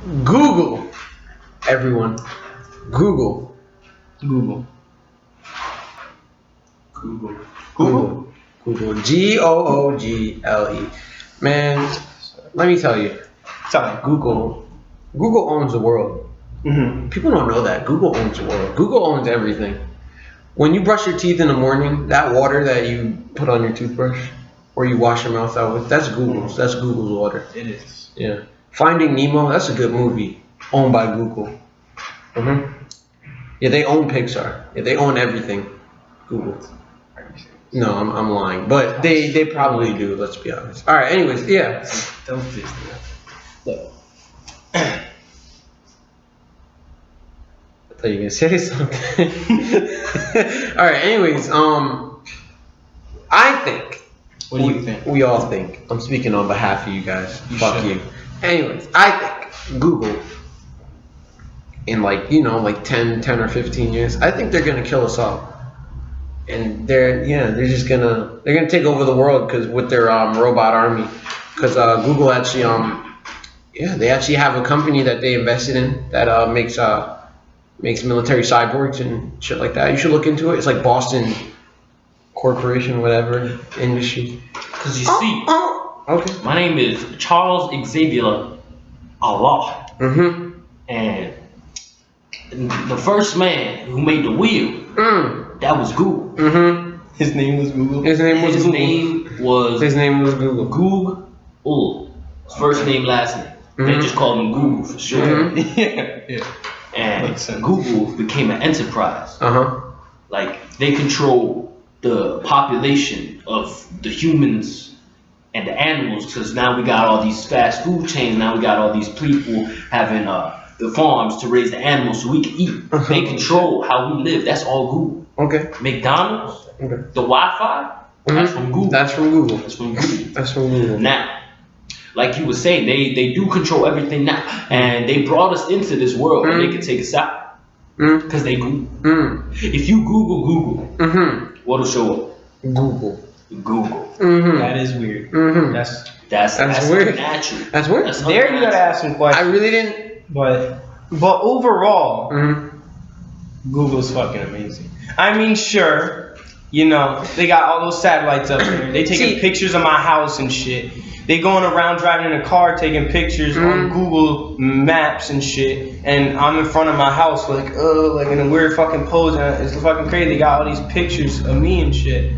Google, everyone. Google. Google. Google. Google. Google. Google. Man, let me tell you. Sorry. Google owns the world. Mm-hmm. People don't know that. Google owns the world. Google owns everything. When you brush your teeth in the morning, that water that you put on your toothbrush or you wash your mouth out with, that's Google's. That's Google's water. It is. Yeah. Finding Nemo, that's a good movie. Owned by Google. Mm-hmm. Yeah, they own Pixar. Yeah, they own everything. Google. No, I'm lying. But they probably do, let's be honest. Alright, anyways, yeah. Don't fix that. Look. I thought you were gonna say something. Alright, anyways, I think. What do you think? We all think. I'm speaking on behalf of you guys. Fuck should. you. Anyways, I think Google in like 10 or 15 years, I think they're gonna kill us all. And they're gonna take over the world because with their robot army. Because Google actually they actually have a company that they invested in that makes military cyborgs and shit like that. You should look into it. It's like Boston Corporation, whatever industry. Because you see, Okay. my name is Charles Xavier Allah. Mm-hmm. And the first man who made the wheel, that was Google. Mm-hmm. His name was Google. His name was Google. His name was Google. Google. His first name, last name. They just called him Google for sure. Mm-hmm. Yeah. And Makes sense. Google became an enterprise. Uh-huh. Like, they control the population of the humans and the animals, because now we got all these fast food chains. Now we got all these people having the farms to raise the animals so we can eat. They control how we live. That's all Google. Okay. McDonald's, Okay. the Wi-Fi, that's from Google. That's from Google. That's from Google. That's from Google. Now, like you were saying, they do control everything now, and they brought us into this world, and they can take us out because they Google. If you Google, what'll show up? Google. Google. That is weird. That's weird. Unnatural. That's weird. That's There you gotta ask some I questions. really didn't. But overall, Google's fucking amazing. I mean, sure, they got all those satellites up there. They taking pictures of my house and shit. They going around driving in a car taking pictures on Google Maps and shit. And I'm in front of my house like in a weird fucking pose. And it's fucking crazy. They got all these pictures of me and shit.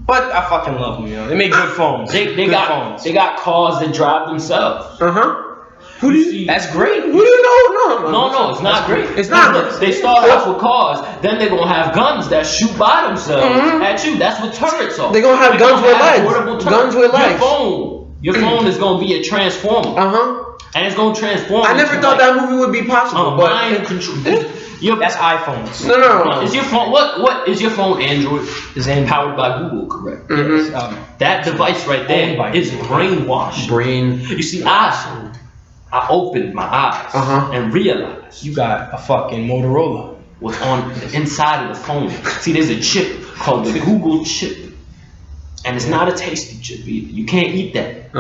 But I fucking love them, They make good phones. They good got phones. they got cars that drive themselves. Who do you see? That's great. Who do you know? No, it's not great. It's not. Look, they start off with cars, then they're gonna have guns that shoot by themselves at you. That's what turrets are. They're gonna have guns with legs. portable turrets. Guns with legs. Your phone is gonna be a transformer, and it's gonna transform. I never thought that movie would be possible, but mind control. That's iPhones. no. Is your phone what is your phone Android? Is Android. Powered by Google, correct? Yes, That device right there is brainwashed. Brain. You see, I opened my eyes and realized You got a fucking Motorola. what's on the inside of the phone. See, there's a chip called the Google chip, and it's not a tasty chip either. You can't eat that.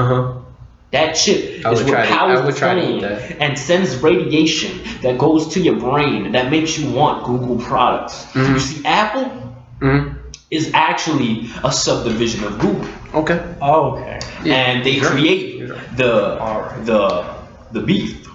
That chip is what powers the phone and sends radiation that goes to your brain that makes you want Google products. You see, Apple is actually a subdivision of Google. Okay. Oh, okay. And they create the beef.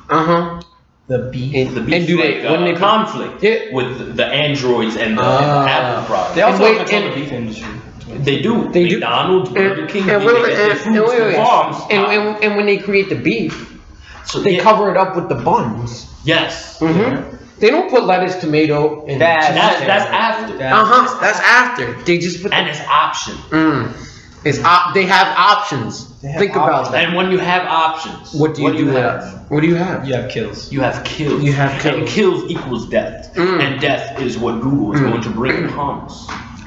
The beef. The beef. And do they when they conflict with the Androids and the Apple products? They also wait, control the beef industry. They do. McDonald's, Burger King, and they get their fruits from farms. And when they create the beef, So they cover it up with the buns. Yes. They don't put lettuce, tomato, and That's after. That's after. They just put. And it's option. They have options. Think about that. And when you have options, What do you do with that? What do you have? You have kills. You have kills. You have kills. And kills equals death. And death is what Google is going to bring upon us.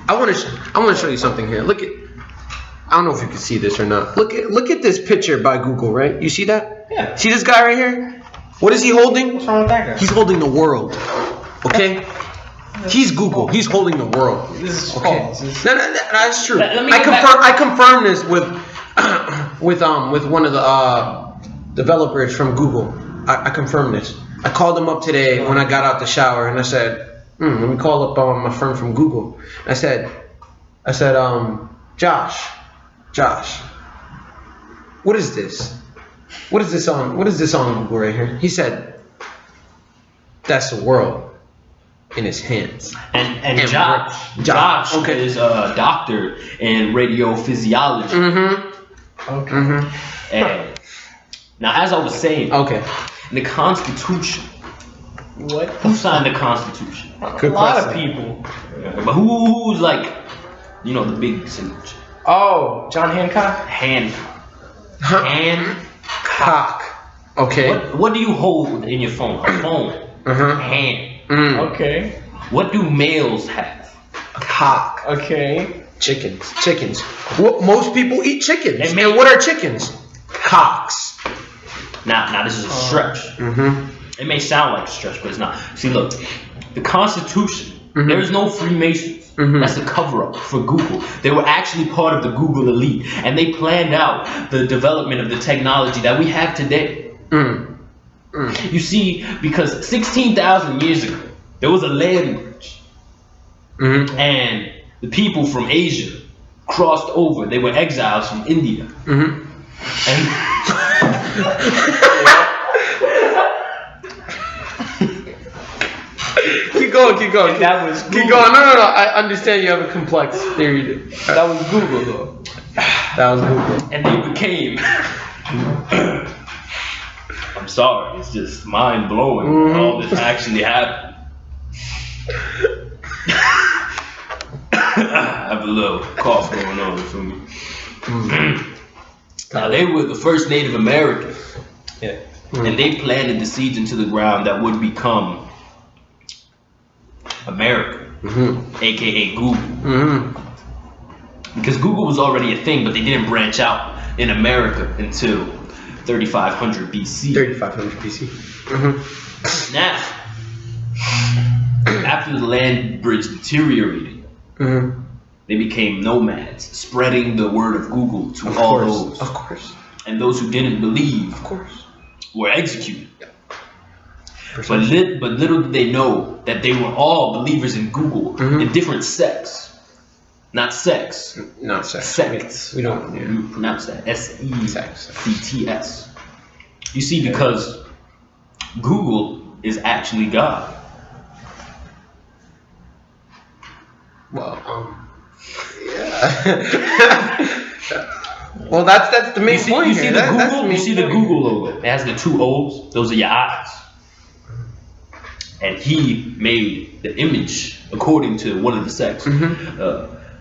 I want to show you something here. Look at. I don't know if you can see this or not. Look at this picture by Google, right? You see that? Yeah. See this guy right here? What is he holding? What's wrong with that guy? He's holding the world. Okay? He's Google. He's holding the world. This is Okay. false. No, that's true. Let me I get back- confirm this with one of the developers from Google. I confirm this. I called them up today when I got out the shower, and I said, let me call up my friend from Google. I said, Josh, what is this? What is this on Google right here? He said, that's the world in his hands. And Josh okay. is a doctor in radiophysiology. Mm-hmm. Okay. Mm-hmm. And now, as I was saying, okay, the Constitution. What? Who signed the Constitution? A lot of people. But who's like, the big signature? Oh, John Hancock? Hancock. Cock. Okay. What do you hold in your phone? A phone. Hand. Okay. What do males have? Cock. Okay. Chickens. Well, most people eat chickens. And what are chickens? Cocks. Now this is a stretch. It may sound like a stretch, but it's not. See, look, the Constitution. There is no Freemasons. That's a cover-up for Google. They were actually part of the Google elite, and they planned out the development of the technology that we have today. You see, because 16,000 years ago, there was a land bridge, and the people from Asia crossed over. They were exiles from India. And Keep going. That was Google. Keep going. No. I understand you have a complex theory. That was Google, though. That was Google. And they became. I'm sorry, it's just mind blowing. All this actually happened. I have a little cough going on for me. Now, they were the first Native Americans. Yeah. And they planted the seeds into the ground that would become America, aka Google. Because Google was already a thing, but they didn't branch out in America until 3500 BC. 3500 BC. Now, after the land bridge deteriorated, they became nomads, spreading the word of Google to all those. Of course. And those who didn't believe, of course, were executed. But little did they know that they were all believers in Google in different sects. Not sex. Not sex. Sects. We don't You pronounce that SECTS. You see, because Google is actually God. Well, yeah. Well, that's the main point. You see the Google. You see the Google logo. It has the two O's. Those are your eyes. And he made the image according to one of the sects.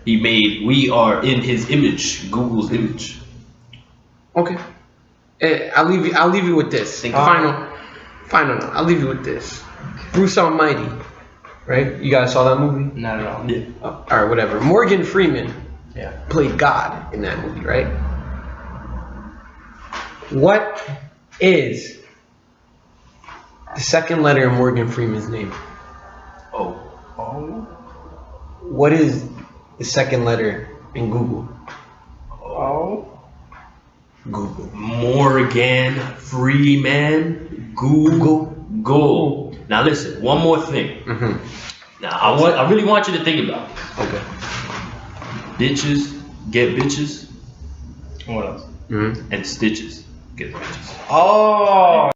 He made. We are in his image. Google's image. Okay. I'll leave you with this. Final note. I'll leave you with this. Bruce Almighty. Right? You guys saw that movie? Not at all. Yeah. All right, whatever. Morgan Freeman Yeah. played God in that movie, right? What is the second letter in Morgan Freeman's name? Oh. What is the second letter in Google? Google. Morgan Freeman. Google. Now listen. One more thing. Now I really want you to think about it. Okay. Bitches get bitches. What else? And stitches get stitches. Oh.